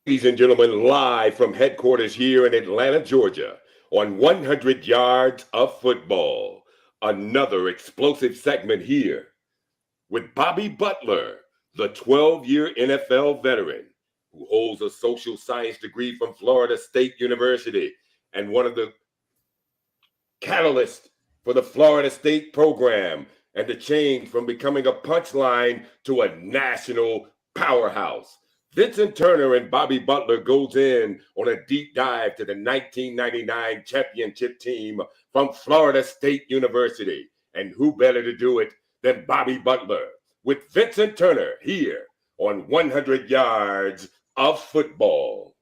Ladies and gentlemen, live from headquarters here in Atlanta, Georgia, on 100 yards of football. Another explosive segment here with Bobby Butler, the 12-year NFL veteran who holds a social science degree from Florida State University and one of the catalysts for the Florida State program and the change from becoming a punchline to a national powerhouse. Vincent Turner and Bobby Butler goes in on a deep dive to the 1999 championship team from Florida State University. And who better to do it than Bobby Butler with Vincent Turner here on 100 yards of football.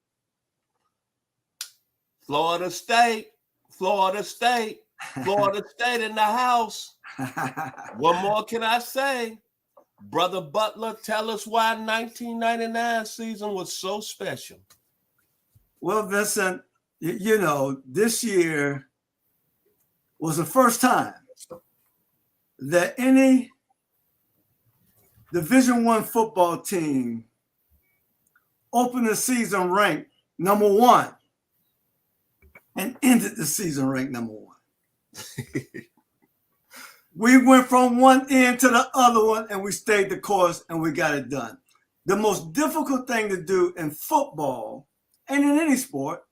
Florida State, Florida State, Florida State in the house. What more can I say? Brother Butler, tell us why 1999 season was so special. Well, Vincent, you know, this year was the first time that any Division I football team opened the season ranked number one and ended the season ranked number one. We went from one end to the other one and we stayed the course and we got it done. The most difficult thing to do in football and in any sport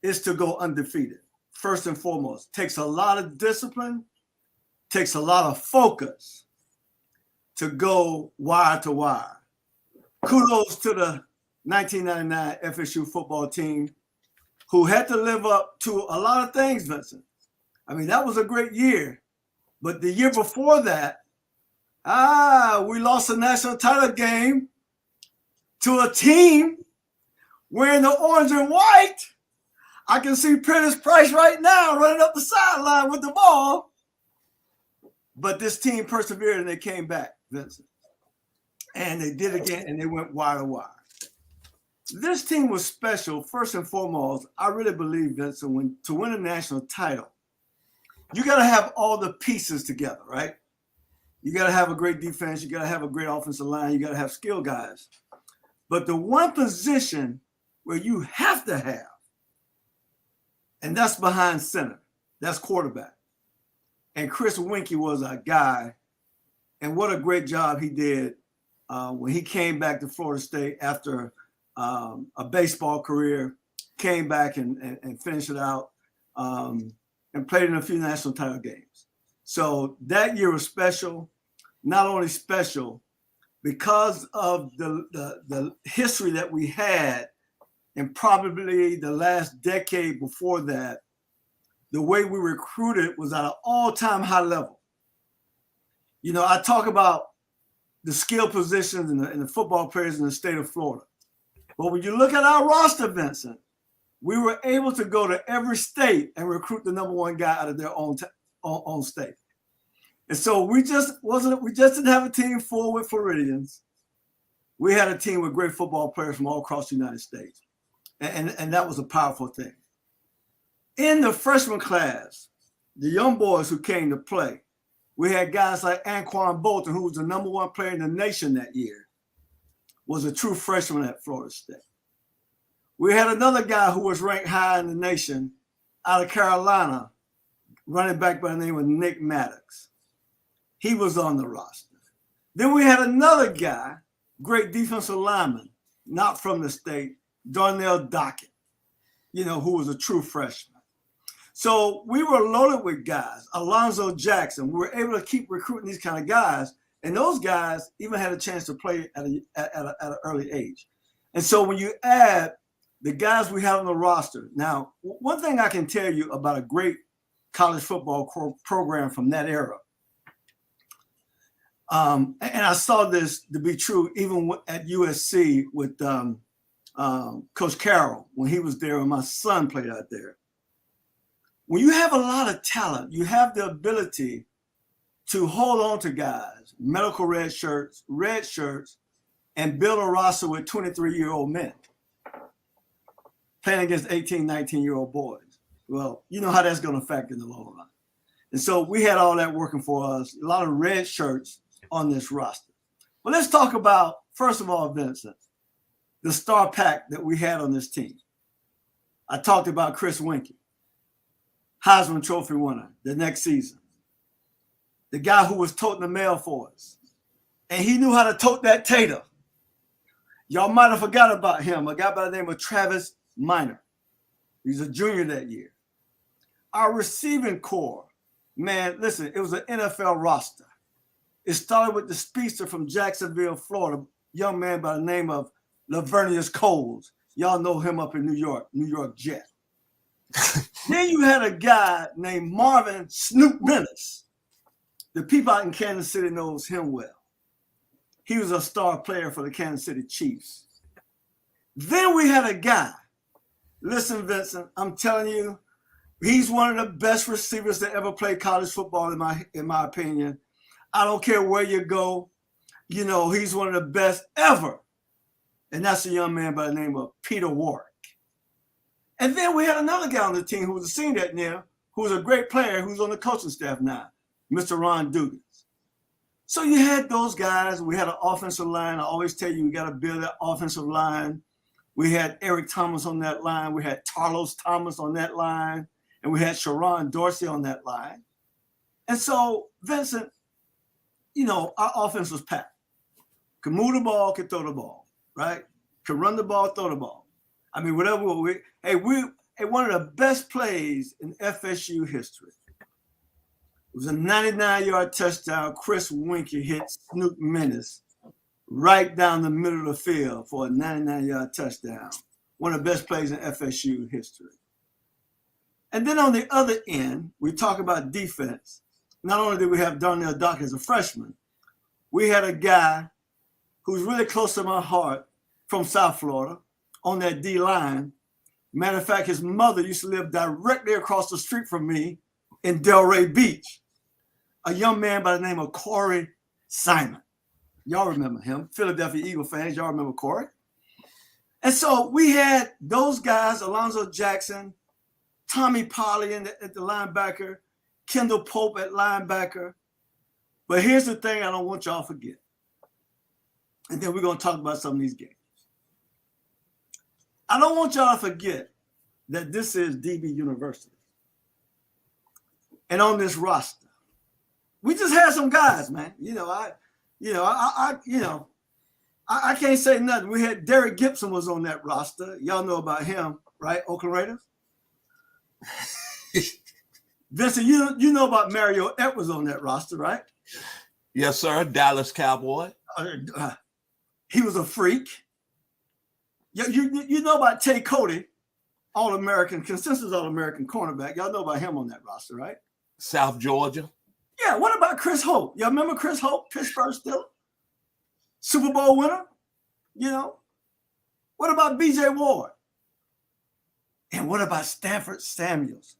is to go undefeated. First and foremost, takes a lot of discipline, takes a lot of focus to go wire to wire. Kudos to the 1999 FSU football team who had to live up to a lot of things, Vincent. I mean, that was a great year. But the year before that, we lost a national title game to a team wearing the orange and white. I can see Prentice Price right now running up the sideline with the ball. But this team persevered and they came back, Vincent. And they did again and they went wire to wire. This team was special, first and foremost. I really believe, Vincent, to win a national title, you got to have all the pieces together, right? You got to have a great defense. You got to have a great offensive line. You got to have skill guys. But the one position where you have to have, and that's behind center, that's quarterback. And Chris Winkie was our guy. And what a great job he did when he came back to Florida State after a baseball career, came back and finished it out. And played in a few national title games. So that year was special, not only special because of the history that we had and probably the last decade before that, the way we recruited was at an all-time high level. You know, I talk about the skill positions and the football players in the state of Florida. But when you look at our roster, Vincent, we were able to go to every state and recruit the number one guy out of their own state. And so we just didn't have a team full with Floridians. We had a team with great football players from all across the United States. And that was a powerful thing. In the freshman class, the young boys who came to play, we had guys like Anquan Bolton, who was the number one player in the nation that year, was a true freshman at Florida State. We had another guy who was ranked high in the nation out of Carolina, running back by the name of Nick Maddox. He was on the roster. Then we had another guy, great defensive lineman, not from the state, Darnell Dockett, who was a true freshman. So we were loaded with guys. Alonzo Jackson, we were able to keep recruiting these kind of guys, and those guys even had a chance to play at an early age. And so when you add the guys we have on the roster. Now, one thing I can tell you about a great college football program from that era, and I saw this to be true even at USC with Coach Carroll when he was there and my son played out there. When you have a lot of talent, you have the ability to hold on to guys, medical red shirts, and build a roster with 23-year-old men playing against 18, 19-year-old boys. Well, you know how that's going to affect in the long run. And so we had all that working for us, a lot of red shirts on this roster. Well, let's talk about, first of all, Vincent, the star pack that we had on this team. I talked about Chris Winkie, Heisman Trophy winner the next season. The guy who was toting the mail for us. And he knew how to tote that tater. Y'all might have forgot about him, a guy by the name of Travis Minor. He's a junior that year. Our receiving core, man, listen, it was an NFL roster. It started with the speedster from Jacksonville, Florida, young man by the name of Lavernius Coles. Y'all know him up in New York Jet. Then you had a guy named Marvin Snoop Menace. The people out in Kansas City knows him well. He was a star player for the Kansas City Chiefs. Then we had a guy. Listen, Vincent, I'm telling you, he's one of the best receivers that ever played college football, in my opinion. I don't care where you go. You know, he's one of the best ever. And that's a young man by the name of Peter Warwick. And then we had another guy on the team who was a senior that year, who was a great player, who's on the coaching staff now, Mr. Ron Dugan. So you had those guys. We had an offensive line. I always tell you, we got to build that offensive line. We had Eric Thomas on that line. We had Tarlos Thomas on that line. And we had Sharon Dorsey on that line. And so, Vincent, you know, our offense was packed. Could move the ball, could throw the ball, right? Could run the ball, throw the ball. I mean, whatever. We one of the best plays in FSU history. It was a 99-yard touchdown. Chris Winkie hit Snoop Menace right down the middle of the field for a 99-yard touchdown. One of the best plays in FSU history. And then on the other end, we talk about defense. Not only did we have Darnell Dock as a freshman, we had a guy who's really close to my heart from South Florida on that D-line. Matter of fact, his mother used to live directly across the street from me in Delray Beach. A young man by the name of Corey Simon. Y'all remember him, Philadelphia Eagle fans. Y'all remember Corey? And so we had those guys, Alonzo Jackson, Tommy Polley at the linebacker, Kendall Pope at linebacker. But here's the thing I don't want y'all to forget. And then we're going to talk about some of these games. I don't want y'all to forget that this is DB University. And on this roster, we just had some guys, man. I can't say nothing. We had Derek Gibson was on that roster. Y'all know about him, right? Oakland Raiders. Vincent, you know about Mario Edwards on that roster, right? Yes, sir. Dallas Cowboy. He was a freak. You know about Tay Cody, All-American, consensus All-American cornerback. Y'all know about him on that roster, right? South Georgia. Yeah, what about Chris Hope? Y'all remember Chris Hope, Pittsburgh Steelers? Super Bowl winner? You know? What about B.J. Ward? And what about Stanford Samuels?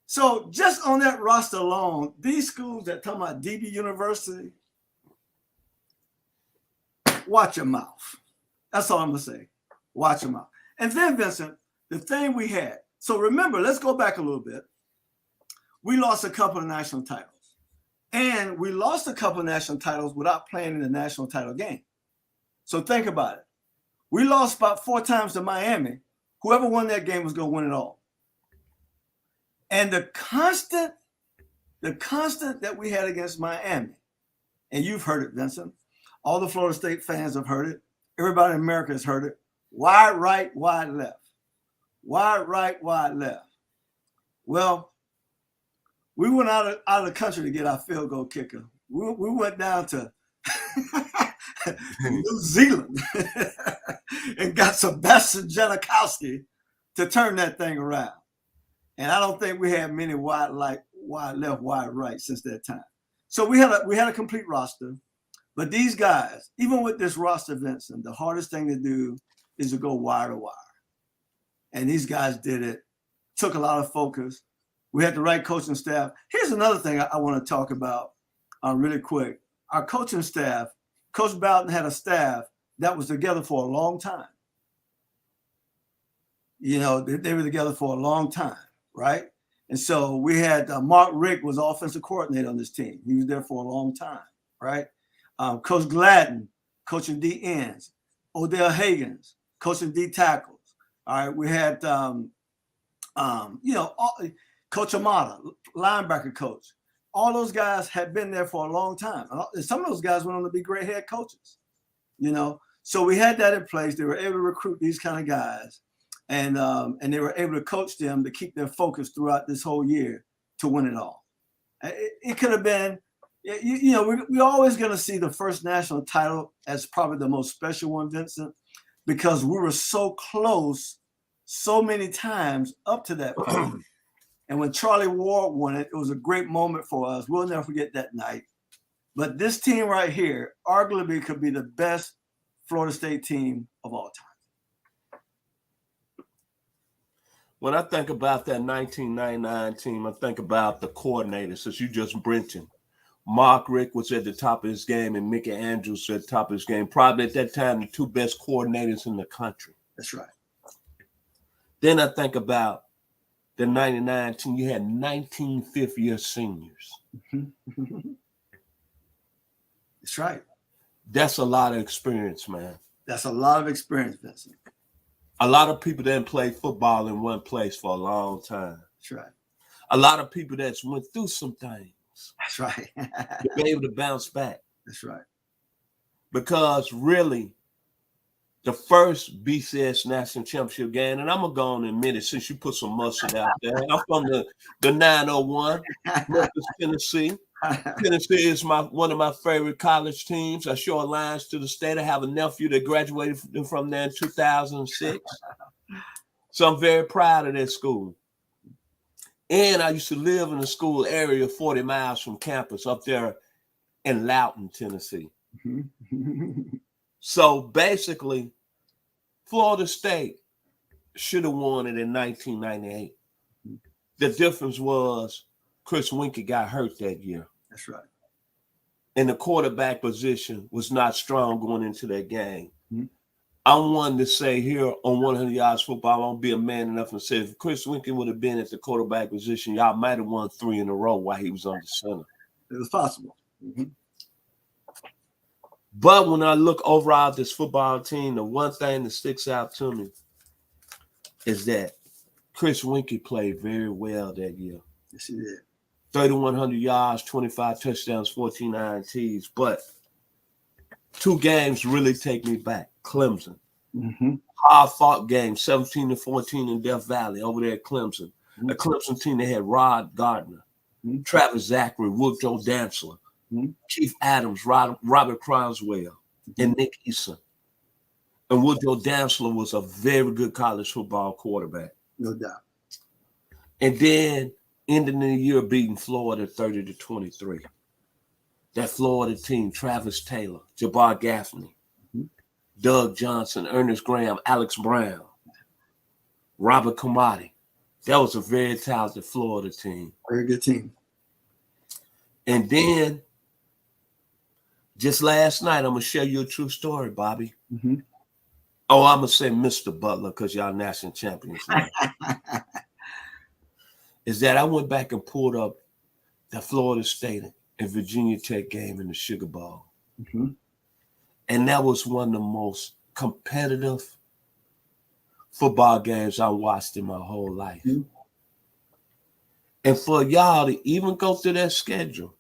So just on that roster alone, these schools that talk about DB University, watch your mouth. That's all I'm going to say. Watch your mouth. And then, Vincent, the thing we had. So remember, let's go back a little bit. We lost a couple of national titles. And we lost a couple of national titles without playing in the national title game. So think about it. We lost about 4 times to Miami. Whoever won that game was going to win it all. And the constant that we had against Miami, and you've heard it, Vincent. All the Florida State fans have heard it. Everybody in America has heard it. Wide right, wide left. Wide right, wide left. Well, we went out of the country to get our field goal kicker. We went down to New Zealand and got Sebastian Janikowski to turn that thing around. And I don't think we had many wide left, wide right since that time. So we had a complete roster. But these guys, even with this roster, Vincent, the hardest thing to do is to go wire to wire. And these guys did it. Took a lot of focus. We had the right coaching staff. Here's another thing I want to talk about really quick. Our coaching staff, Coach Bowden had a staff that was together for a long time. You know, they were together for a long time, right? And so we had Mark Rick was offensive coordinator on this team. He was there for a long time, right? Coach Gladden, coaching D ends. Odell Haggins coaching D tackles. All right, we had Coach Amata, linebacker coach. All those guys had been there for a long time. Some of those guys went on to be great head coaches. So we had that in place. They were able to recruit these kind of guys, and they were able to coach them to keep them focused throughout this whole year to win it all. It could have been, we're always going to see the first national title as probably the most special one, Vincent, because we were so close so many times up to that point. And when Charlie Ward won it, it was a great moment for us. We'll never forget that night. But this team right here arguably could be the best Florida State team of all time. When I think about that 1999 team, I think about the coordinators, as you just mentioned. Mark Richt was at the top of his game, and Mickey Andrews at the top of his game. Probably at that time, the two best coordinators in the country. That's right. Then I think about the 99 team. You had 19 fifth-year seniors. That's right. That's a lot of experience, man. That's a lot of experience, Vincent. A lot of people didn't play football in one place for a long time. That's right. A lot of people that's went through some things. That's right. To be able to bounce back. That's right. Because really, the first BCS National Championship game, and I'm going to go on and admit it since you put some mustard out there. I'm from the 901, Memphis, Tennessee. Tennessee is one of my favorite college teams. I show alliance to the state. I have a nephew that graduated from there in 2006. So I'm very proud of that school. And I used to live in a school area 40 miles from campus up there in Loudoun, Tennessee. So basically, Florida State should have won it in 1998. The difference was Chris Winkie got hurt that year. That's right. And the quarterback position was not strong going into that game. I'm one to say here on 100 Yards Football, I won't be a man enough and say if Chris Winkie would have been at the quarterback position, y'all might have won 3 in a row while he was under center. It was possible. But when I look overall at this football team, the one thing that sticks out to me is that Chris Winkie played very well that year. Yes, he did. 3,100 yards, 25 touchdowns, 14 INTs. But 2 games really take me back. Clemson. Hard-fought game, 17-14 in Death Valley over there at Clemson. A Clemson team that had Rod Gardner, Travis Zachary, Woodrow Dantzler, Chief Adams, Robert Croswell, and Nick Eason. And Woodrow Dantzler was a very good college football quarterback. No doubt. And then ending the year beating Florida 30-23. That Florida team, Travis Taylor, Jabbar Gaffney, Doug Johnson, Ernest Graham, Alex Brown, Robert Camati. That was a very talented Florida team. Very good team. And then, just last night, I'm going to share you a true story, Bobby. Oh, I'm going to say Mr. Butler because y'all national champions. Is that I went back and pulled up the Florida State and Virginia Tech game in the Sugar Bowl. And that was one of the most competitive football games I watched in my whole life. And for y'all to even go through that schedule,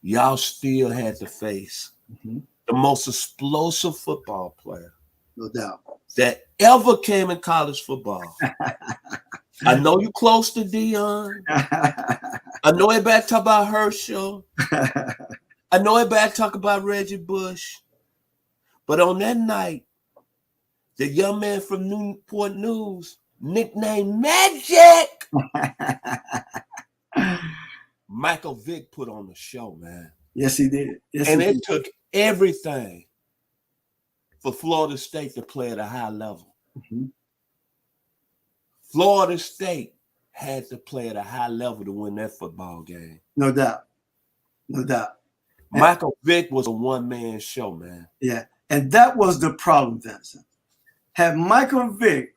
y'all still had to face the most explosive football player. No doubt. That ever came in college football. I know you close to Dion. I know everybody talk about Herschel. I know everybody talk about Reggie Bush. But on that night, the young man from Newport News, nicknamed Magic, Michael Vick put on the show, man. Yes, he did. Yes, and he it did. took everything for Florida State to play at a high level. Florida State had to play at a high level to win that football game. No doubt. No doubt. Michael Vick was a one-man show, man. Yeah, and that was the problem, Vincent. Had Michael Vick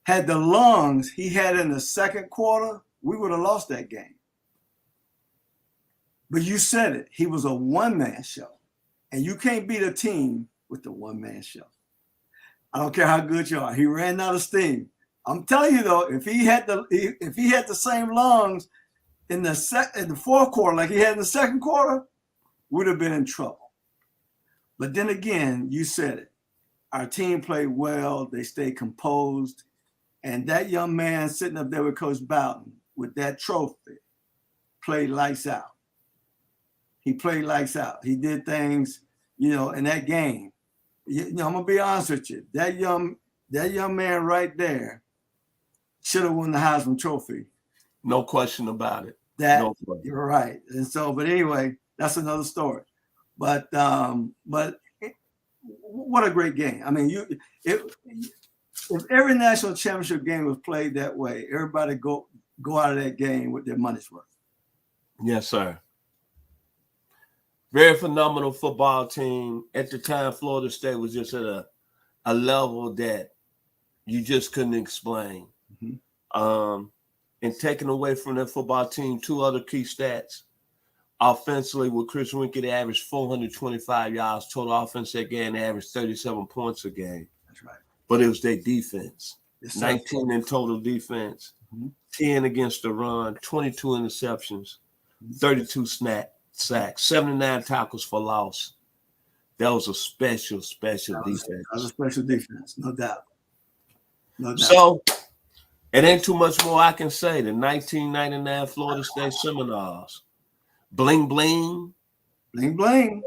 had the lungs he had in the second quarter, we would have lost that game. But you said it. He was a one-man show. And you can't beat a team with the one-man show. I don't care how good you are. He ran out of steam. I'm telling you though, if he had the same lungs in the fourth quarter like he had in the second quarter, we'd have been in trouble. But then again, you said it. Our team played well. They stayed composed. And that young man sitting up there with Coach Bowden with that trophy played lights out. He played lights out. He did things, in that game. I'm gonna be honest with you. That young man right there should have won the Heisman Trophy. No question about it. You're right. And so, but anyway, that's another story. But what a great game. I mean, if every national championship game was played that way, everybody go out of that game with their money's worth. Yes, sir. Very phenomenal football team. At the time, Florida State was just at a level that you just couldn't explain. Mm-hmm. And taking away from that football team, two other key stats. Offensively, with Chris Winkie, they averaged 425 yards total offense that game. They averaged 37 points a game. That's right. But it was their defense. Yes, 19 in total defense, 10 against the run, 22 interceptions, 32 sacks, 79 tackles for loss. That was a special defense. That was a special defense, no doubt. So, it ain't too much more I can say. The 1999 Florida State Seminoles. Bling, bling. Bling, bling.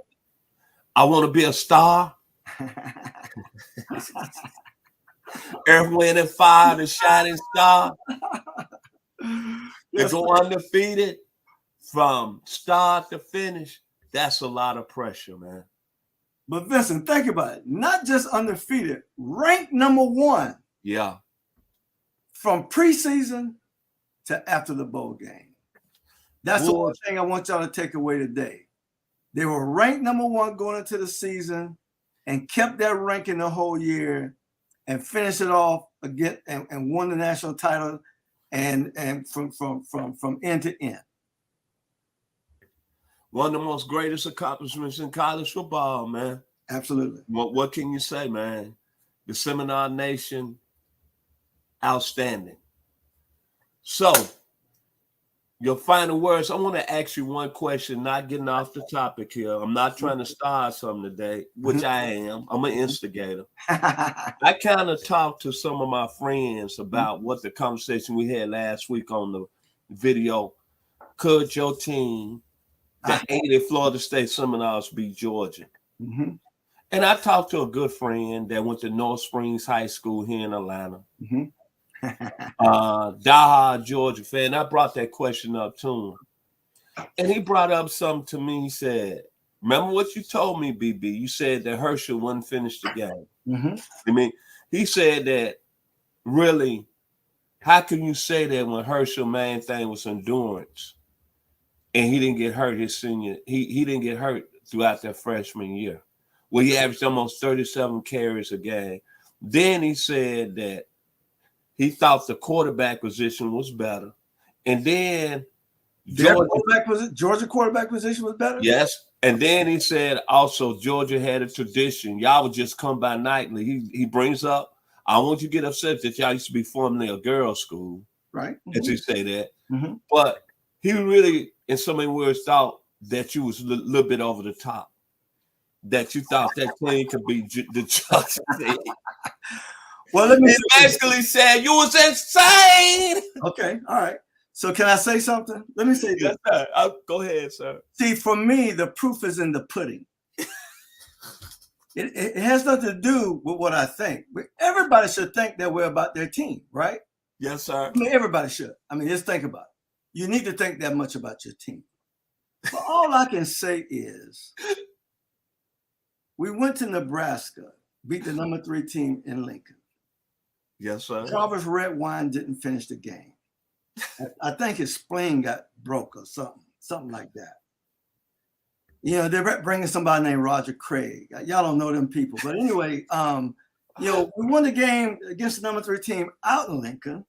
I want to be a star. Earth, Wind, and Fire, the shining star. To go undefeated from start to finish, that's a lot of pressure, man. But Vincent, think about it. Not just undefeated, ranked number 1. Yeah. From preseason to after the bowl game. That's the one thing I want y'all to take away today. They were ranked number 1 going into the season and kept that ranking the whole year and finished it off again and won the national title and from end to end. One of the most greatest accomplishments in college football, man. Absolutely. What can you say, man? The Seminole Nation, outstanding. So, your final words. I want to ask you one question, not getting off the topic here. I'm not trying to start something today, which I am. I'm an instigator. I kind of talked to some of my friends about what the conversation we had last week on the video. Could your team, the 80 Florida State Seminoles, beat Georgia? Mm-hmm. And I talked to a good friend that went to North Springs High School here in Atlanta. Mm-hmm. Diehard Georgia fan. I brought that question up to him. And he brought up something to me. He said, remember what you told me, BB? You said that Herschel wouldn't finish the game. Mm-hmm. I mean, he said that really, how can you say that when Herschel's main thing was endurance and he didn't get hurt his senior, he didn't get hurt throughout that freshman year. Well, he averaged almost 37 carries a game. Then he said that he thought the quarterback position was better. And then Georgia quarterback position was better? Yes. And then he said also Georgia had a tradition. Y'all would just come by nightly. He brings up, I want you to get upset that y'all used to be formerly a girls' school. Right. As he say that. Mm-hmm. But he really, in so many words, thought that you was a little bit over the top. That you thought that team could be the Georgia team. Well, let me. He basically said you was insane. Okay, all right. So can I say something? Let me say this. Yes, go ahead, sir. See, for me, the proof is in the pudding. It has nothing to do with what I think. Everybody should think that way about their team, right? Yes, sir. I mean, everybody should. I mean, just think about it. You need to think that much about your team. But all I can say is we went to Nebraska, beat the number 3 team in Lincoln. Yes, sir. Jarvis Red Wine didn't finish the game. I think his spleen got broke or something like that. You know, they're bringing somebody named Roger Craig. Y'all don't know them people. But anyway, we won the game against the number 3 team out in Lincoln.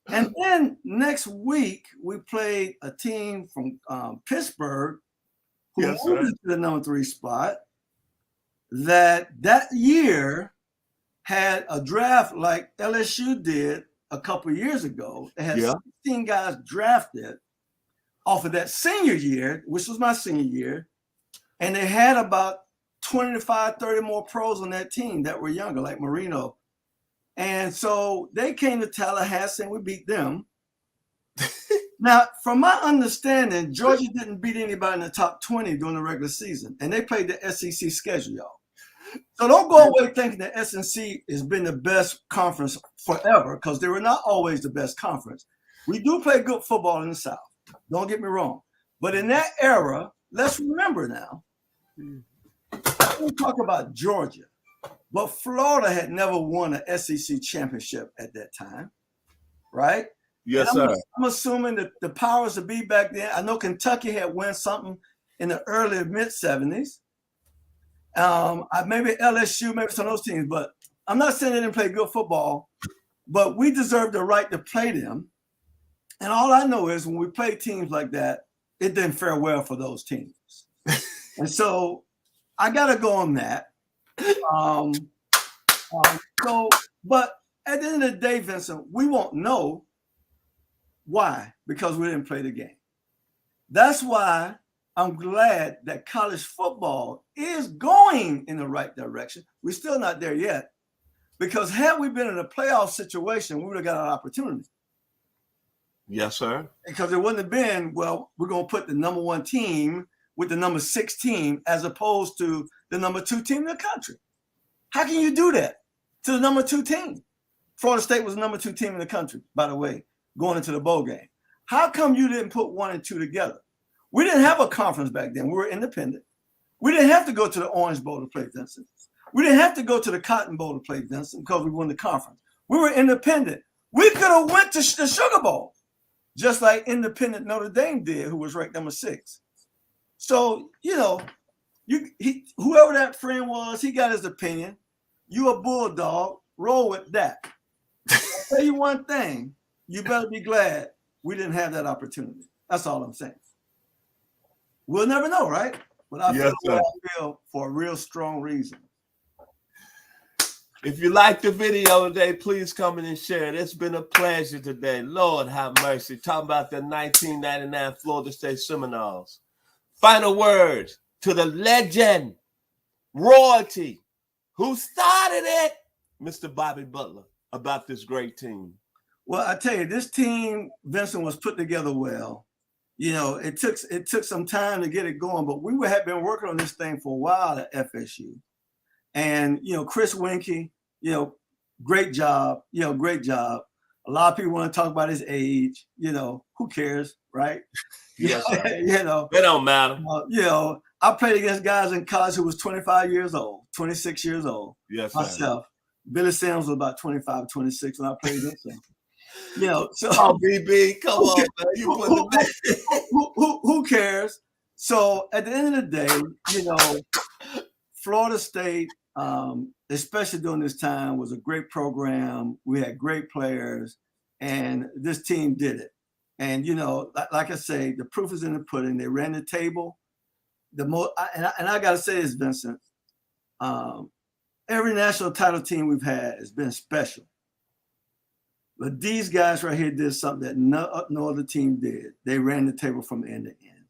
And then next week, we played a team from Pittsburgh who moved to the number 3 spot. that year had a draft like LSU did a couple of years ago. They had 16 guys drafted off of that senior year, which was my senior year, and they had about 25, 30 more pros on that team that were younger, like Marino. And so they came to Tallahassee and we beat them. Now, from my understanding, Georgia didn't beat anybody in the top 20 during the regular season, and they played the SEC schedule, y'all. So don't go away thinking the SEC has been the best conference forever, because they were not always the best conference. We do play good football in the South. Don't get me wrong. But in that era, let's remember now, we talk about Georgia, but Florida had never won an SEC championship at that time, right? Yes, sir. I'm assuming that the powers that be back then, I know Kentucky had won something in the early mid-70s. Maybe LSU, maybe some of those teams, but I'm not saying they didn't play good football, but we deserve the right to play them. And all I know is when we play teams like that, it didn't fare well for those teams. And so I got to go on that. But at the end of the day, Vincent, we won't know. Why? Because we didn't play the game. That's why I'm glad that college football is going in the right direction. We're still not there yet, because had we been in a playoff situation, we would have got an opportunity. Yes, sir. Because it wouldn't have been, well, we're going to put the number 1 team with the number 6 team as opposed to the number 2 team in the country. How can you do that to the number 2 team? Florida State was the number 2 team in the country, by the way, going into the bowl game. How come you didn't put 1 and 2 together? We didn't have a conference back then. We were independent. We didn't have to go to the Orange Bowl to play Vincent. We didn't have to go to the Cotton Bowl to play Vincent because we won the conference. We were independent. We could have went to the Sugar Bowl, just like independent Notre Dame did, who was ranked number 6. So, whoever that friend was, he got his opinion. You a bulldog, roll with that. I'll tell you one thing, you better be glad we didn't have that opportunity. That's all I'm saying. We'll never know, right? But I feel for a real strong reason. If you like the video today, please comment and share it. It's been a pleasure today. Lord have mercy. Talking about the 1999 Florida State Seminoles. Final words to the legend, royalty, who started it, Mr. Bobby Butler, about this great team. Well, I tell you, this team, Vincent, was put together well. It took some time to get it going, but we had been working on this thing for a while at FSU. And, Chris Winkie, great job, great job. A lot of people want to talk about his age, who cares, right? Yes, It don't matter. I played against guys in college who was 25 years old, 26 years old. Yes, myself. Billy Sims was about 25, 26 when I played against him. So BB, come on, man. You put the who cares? So at the end of the day, Florida State, especially during this time, was a great program. We had great players, and this team did it. And like I say, the proof is in the pudding. They ran the table. And I got to say this, Vincent. Every national title team we've had has been special. But these guys right here did something that no other team did. They ran the table from end to end.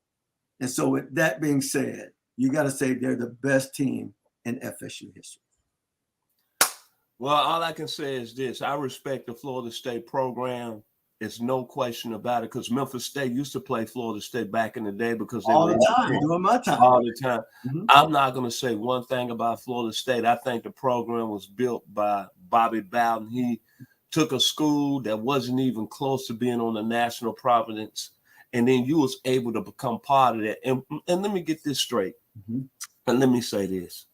And so with that being said, you got to say they're the best team in FSU history. Well, all I can say is this. I respect the Florida State program. It's no question about it, because Memphis State used to play Florida State back in the day because they all the time, during my time. All the time. Mm-hmm. I'm not going to say one thing about Florida State. I think the program was built by Bobby Butler. He took a school that wasn't even close to being on the national providence, and then you was able to become part of that. And let me get this straight. Mm-hmm. And let me say this.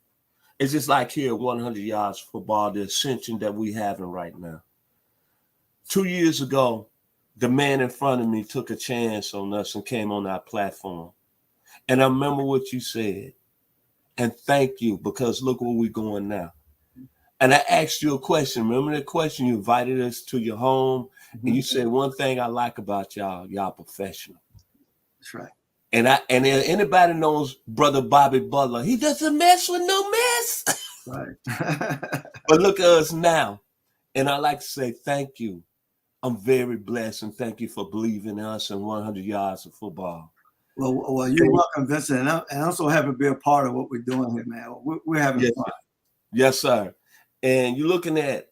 It's just like here at 100 Yards Football, the ascension that we having right now. 2 years ago, the man in front of me took a chance on us and came on our platform. And I remember what you said. And thank you, because look where we're going now. And I asked you a question. Remember the question? You invited us to your home, and you said, one thing I like about y'all professional. That's right. And anybody knows Brother Bobby Butler, he doesn't mess with no mess. Right. But look at us now. And I like to say thank you. I'm very blessed, and thank you for believing in us and 100 yards of football. Well, you're welcome, Vincent. And I'm so happy to be a part of what we're doing here, man. We're having fun. Yes, sir. And you're looking at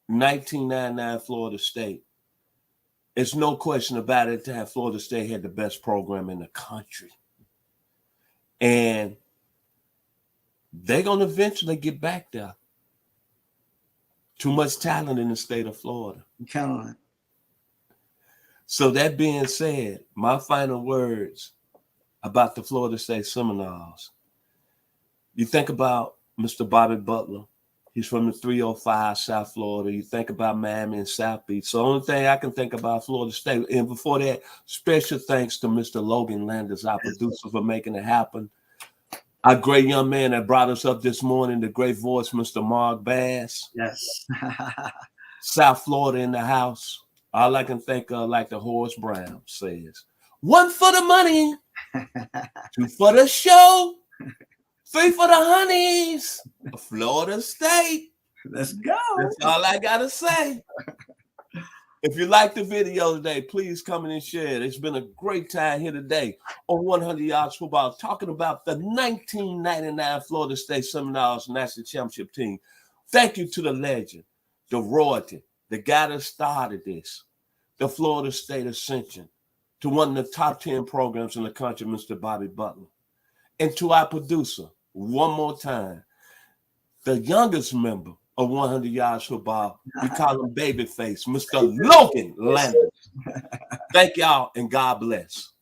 1999 Florida State. It's no question about it that Florida State had the best program in the country. And they're going to eventually get back there. Too much talent in the state of Florida. Count on it. So that being said, my final words about the Florida State Seminoles. You think about Mr. Bobby Butler. He's from the 305 South Florida. You think about Miami and South Beach. So the only thing I can think about Florida State. And before that, special thanks to Mr. Logan Landers, our producer, for making it happen. Our great young man that brought us up this morning, the great voice, Mr. Mark Bass. Yes. South Florida in the house. All I can think of, like the Horace Brown says, 1 for the money, 2 for the show, 3 for the honeys. Florida State. Let's go. That's all I got to say. If you like the video today, please come in and share it. It's been a great time here today on 100 Yards Football, talking about the 1999 Florida State Seminoles National Championship team. Thank you to the legend, the royalty, the guy that started this, the Florida State Ascension, to one of the top 10 programs in the country, Mr. Bobby Butler. And to our producer, one more time, the youngest member of 100 Yards Football, we call him Babyface, Mr. Logan Landers. Thank y'all, and God bless.